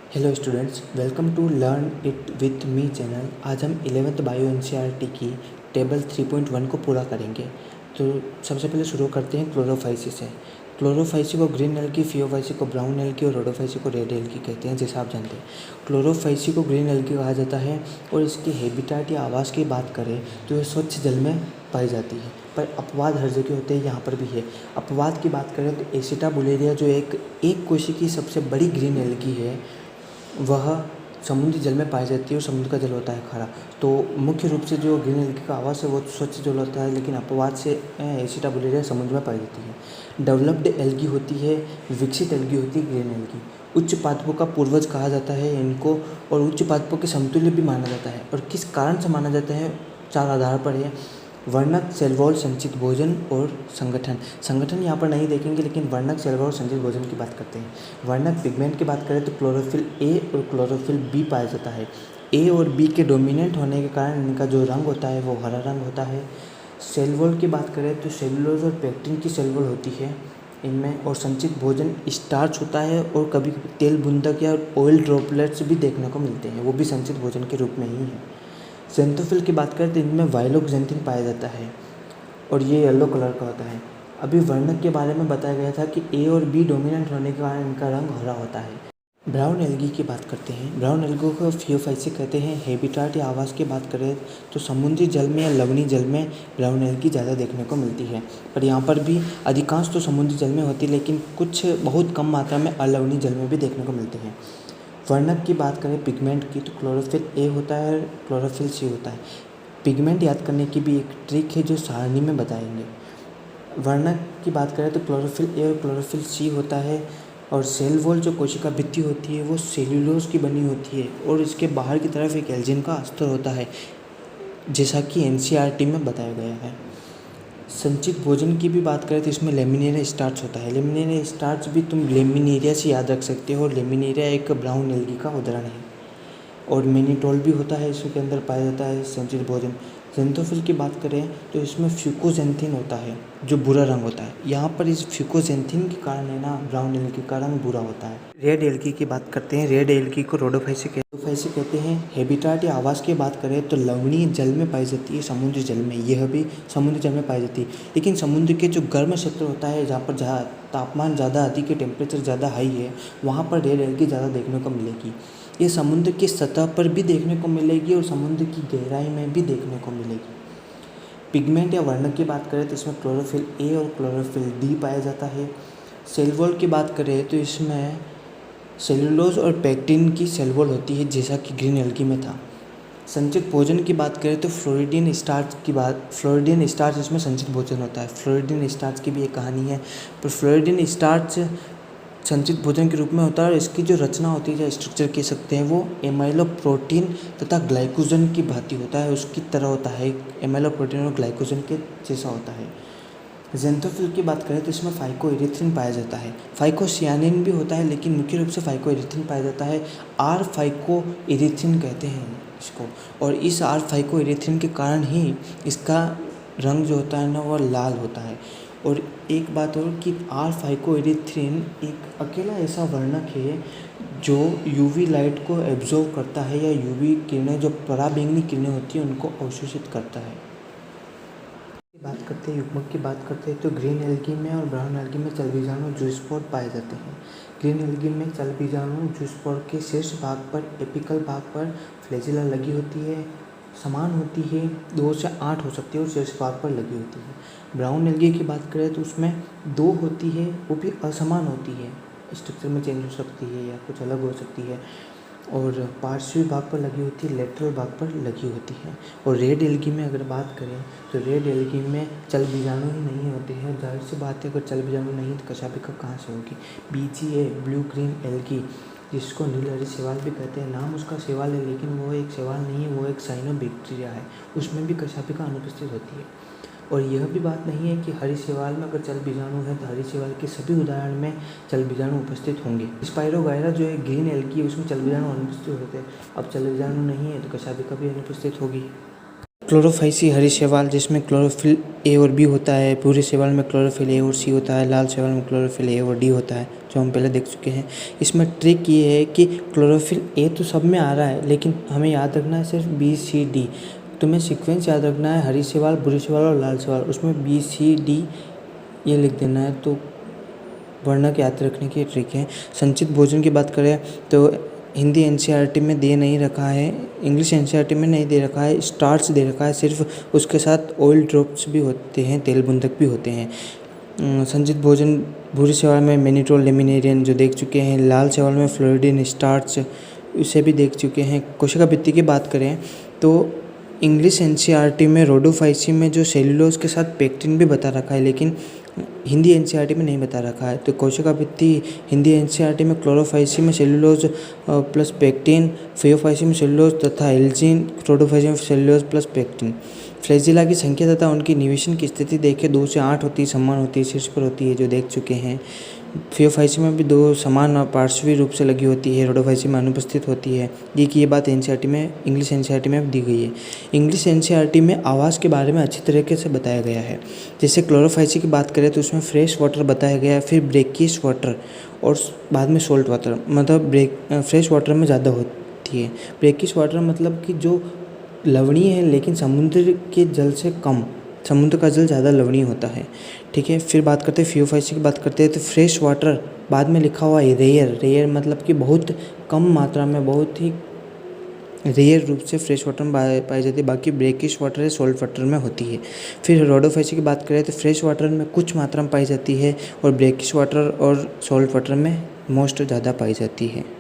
Hello students, welcome to learn it with me channel. आज हम 11th bio NCERT की table 3.1 को पूरा करेंगे। तो सबसे पहले शुरू करते हैं क्लोरोफाइसी से। क्लोरोफाइसी को ग्रीन एल्गी, फियोफाइसी को ब्राउन एल्गी और रोडोफाइसी को रेड एल्गी कहते हैं, जैसा आप जानते हैं। क्लोरोफाइसी को ग्रीन एल्गी कहा जाता है और इसकी हैबिटाट या आवास की बात करें तो यह स्वच्छ जल में पाई जाती है, पर अपवाद हर जगह होते हैं, यहाँ पर भी है। अपवाद की बात करें तो एसिटाबुलेरिया जो एक कोशिकी सबसे बड़ी ग्रीन एल्गी है, वह समुद्री जल में पाई जाती है और समुद्र का जल होता है खारा। तो मुख्य रूप से जो ग्रीन एल्गी का आवास है वो स्वच्छ जल होता है, लेकिन अपवाद से एसिटाबुलेरिया समुद्र में पाई जाती है। डेवलप्ड एल्गी होती है, विकसित एल्गी होती है ग्रीन एल्गी। उच्च पादपों का पूर्वज कहा जाता है इनको, और उच्च पादपों के समतुल्य भी माना जाता है। और किस कारण से माना जाता है? 4 आधार पर है: वर्णक, सेल वॉल, संचित भोजन और संगठन यहाँ पर नहीं देखेंगे, लेकिन वर्णक, सेल वॉल और संचित भोजन की बात करते हैं। वर्णक पिगमेंट की बात करें तो क्लोरोफिल ए और क्लोरोफिल बी पाया जाता है। ए और बी के डोमिनेंट होने के कारण इनका जो रंग होता है वो हरा रंग होता है। सेल वॉल की बात करें तो सेलुलोज और पेक्टिन की सेल वॉल होती है इनमें, और संचित भोजन स्टार्च होता है और कभी कभी तेल बूंदक या ऑयल ड्रॉपलेट्स भी देखने को मिलते हैं, वो भी संचित भोजन के रूप में ही है। ज़ेंथोफिल की बात करें तो इनमें वाइलोक्सेंथिन पाया जाता है और ये येलो कलर का होता है। अभी वर्णक के बारे में बताया गया था कि ए और बी डोमिनेंट होने के कारण इनका रंग हरा होता है। ब्राउन एल्गी की बात करते हैं। ब्राउन एल्गी को फियोफाइसी कहते हैं। हैबिटाट या आवास की बात करें तो समुद्री जल में या लवणीय जल में ब्राउन एल्गी ज़्यादा देखने को मिलती है, पर यहाँ पर भी अधिकांश तो समुद्री जल में होती है, लेकिन कुछ बहुत कम मात्रा में अलवणीय जल में भी देखने को मिलते हैं। वर्णक की बात करें पिगमेंट की तो क्लोरोफिल ए होता है और क्लोरोफिल सी होता है। पिगमेंट याद करने की भी एक ट्रिक है जो सारणी में बताएंगे। वर्णक की बात करें तो क्लोरोफिल ए और क्लोरोफिल सी होता है, और सेल वॉल जो कोशिका भित्ति होती है वो सेल्यूलोज की बनी होती है और इसके बाहर की तरफ एक एल्जिन का अस्तर होता है, जैसा कि एनसीईआरटी में बताया गया है। संचित भोजन की भी बात करें तो इसमें लेमिनेरिया स्टार्च होता है। लेमिनेरिया स्टार्च भी तुम लेमिनेरिया से याद रख सकते हो, और लेमिनेरिया एक ब्राउन एल्गी का उदाहरण है। और मिनीटोल भी होता है, इसके अंदर पाया जाता है संचित भोजन। ज़ेंथोफिल की बात करें तो इसमें फ्यूकोजेंथिन होता है जो भूरा रंग होता है। यहाँ पर इस फ्यूकोजेंथिन के कारण है ना ब्राउन एल्गी का रंग भूरा होता है। रेड एल्गी की बात करते हैं। रेड एल्गी को रोडोफाइसी कहते हैं। हैबिटाट या आवास की बात करें तो लवणीय जल में पाई जाती है, समुद्री जल में। यह भी समुद्री जल में पाई जाती है, लेकिन समुद्र के जो गर्म क्षेत्र होता है जहाँ तापमान ज़्यादा अधिक है, टेम्परेचर ज़्यादा हाई है, वहाँ पर रेड एल्गी ज़्यादा देखने को मिलेगी। ये समुद्र की सतह पर भी देखने को मिलेगी और समुद्र की गहराई में भी देखने को मिलेगी। पिगमेंट या वर्णक की बात करें तो इसमें क्लोरोफिल ए और क्लोरोफिल डी पाया जाता है। सेल वॉल की बात करें तो इसमें सेलुलोज और पेक्टिन की सेल वॉल होती है, जैसा कि ग्रीन एल्गी में था। संचित भोजन की बात करें तो फ्लोरिडीन स्टार्च इसमें संचित भोजन होता है। फ्लोरिडीन स्टार्च की भी एक कहानी है, पर फ्लोरिडीन स्टार्च संचित भोजन के रूप में होता है और इसकी जो रचना होती है या स्ट्रक्चर कह सकते हैं वो एमाइलो प्रोटीन तथा ग्लाइकोजन की भांति होता है, उसकी तरह होता है, एमाइलो प्रोटीन और ग्लाइकोजन के जैसा होता है। ज़ेंथोफिल की बात करें तो इसमें फाइकोएरिथ्रिन पाया जाता है। फाइकोसियानिन भी होता है, लेकिन मुख्य रूप से फाइकोएरिथ्रिन पाया जाता है। आर फाइकोएरिथ्रिन कहते हैं इसको, और इस आर फाइकोएरिथ्रिन के कारण ही इसका रंग जो होता है ना वो लाल होता है। और एक बात और कि आर फाइकोएरिथ्रिन एक अकेला ऐसा वर्णक है जो यूवी लाइट को एब्जॉर्व करता है, या यूवी किरणें जो पराबैंगनी किरणें होती हैं उनको अवशोषित करता है। बात करते हैं युग्मक की बात करते हैं तो ग्रीन एल्गी में और ब्राउन एल्गी में चलबीजाणु जूस्पोर पाए जाते हैं। ग्रीन एल्गी में चलबीजाणु जूस्पोर के शीर्ष भाग पर, एपिकल भाग पर फ्लैजिला लगी होती है, समान होती है, 2 से 8 हो सकती है और शीर्ष भाग पर लगी होती है। ब्राउन एल्गी की बात करें तो उसमें 2 होती है, वो भी असमान होती है, स्ट्रक्चर में चेंज हो सकती है या कुछ अलग हो सकती है, और पार्श्वी भाग पर लगी होती है, लेटरल भाग पर लगी होती है। और रेड एल्गी में अगर बात करें तो रेड एल्गी में चलबीजाणु ही नहीं होते हैं। जाहिर सी बात है, अगर चलबीजाणु नहीं तो कशाभिका कहाँ से होगी। BGA ब्लू ग्रीन एल्गी, जिसको नीलहरी शैवाल भी कहते हैं, नाम उसका शैवाल है लेकिन वो एक शैवाल नहीं है, वो एक साइनोबैक्टीरिया है, उसमें भी कशाभिका अनुपस्थित होती है। और यह भी बात नहीं है कि हरी शैवाल में अगर चलबीजाणु है तो हरी शैवाल के सभी उदाहरण में चलबीजाणु उपस्थित होंगे। स्पाइरोगायरा जो है ग्रीन एल्गी, उसमें चलबीजाणु अनुपस्थित होते हैं। अब चलबीजाणु नहीं है तो कशाभिका भी अनुपस्थित होगी। क्लोरोफाइसी हरी शैवाल जिसमें क्लोरोफिल ए और बी होता है, भूरे शैवाल में क्लोरोफिल ए और सी होता है, लाल शैवाल में क्लोरोफिल ए और डी होता है, जो हम पहले देख चुके हैं। इसमें ट्रिक ये है कि क्लोरोफिल ए तो सब में आ रहा है, लेकिन हमें याद रखना है सिर्फ बी सी डी। तुम्हें सीक्वेंस याद रखना है, हरी शैवाल, भूरे शैवाल और लाल शैवाल, उसमें बी सी डी ये लिख देना है। तो वर्णक याद रखने की ट्रिक है। संचित भोजन की बात करें तो हिंदी एनसीईआरटी में दे नहीं रखा है, इंग्लिश एनसीईआरटी में नहीं दे रखा है, स्टार्च दे रखा है सिर्फ, उसके साथ ऑयल ड्रॉप्स भी होते हैं, तेल बूंदक भी होते हैं। संचित भोजन भूरे शैवाल में मैनिटोल लेमिनेरियन जो देख चुके हैं, लाल शैवाल में फ्लोरिडिन स्टार्च उसे भी देख चुके हैं। कोशिका भित्ति की बात करें तो इंग्लिश एनसीईआरटी में रोडोफाइसी में जो सेल्यूलोज के साथ पेक्टिन भी बता रखा है, लेकिन हिंदी एनसीईआरटी में नहीं बता रखा है। तो कोशिका भित्ति हिंदी एनसीईआरटी में क्लोरोफाइसी में सेल्यूलोज प्लस पेक्टिन, फियोफाइसी में सेल्यूलोज तथा एल्जीन, रोडोफाइसी में सेल्यूलोज प्लस पेक्टिन। फ्लैजिला की संख्या तथा उनकी निवेशन की स्थिति देखें, 2 से 8 होती है, समान होती है, शीर्ष पर होती है, जो देख चुके हैं। फियोफाइसी में भी 2 समान पार्श्वी रूप से लगी होती है, रोडोफाइसी में अनुपस्थित होती है। ये बात एनसीईआरटी में, इंग्लिश एनसीईआरटी में दी गई है। इंग्लिश एनसीईआरटी में आवास के बारे में अच्छी तरीके से बताया गया है। जैसे क्लोरोफाइसी की बात करें तो उसमें फ्रेश वाटर बताया गया है, फिर ब्रेकिश वाटर और बाद में सोल्ट वाटर, मतलब फ्रेश वाटर में ज़्यादा होती है। ब्रेकिश वाटर मतलब कि जो लवणीय है लेकिन समुद्र के जल से कम, समुद्र का जल ज़्यादा लवणीय होता है। ठीक है, फिर बात करते हैं फियोफाइसी की बात करते हैं तो फ्रेश वाटर बाद में लिखा हुआ है रेयर मतलब कि बहुत कम मात्रा में, बहुत ही रेयर रूप से फ्रेश वाटर में पाई जाती है। बाकी ब्रेकिश वाटर है सॉल्ट वाटर में होती है। फिर रोडोफाइसी की बात करें तो फ्रेश वाटर में कुछ मात्रा में पाई जाती है और ब्रेकिश वाटर और सॉल्ट वाटर में मोस्ट ज़्यादा पाई जाती है।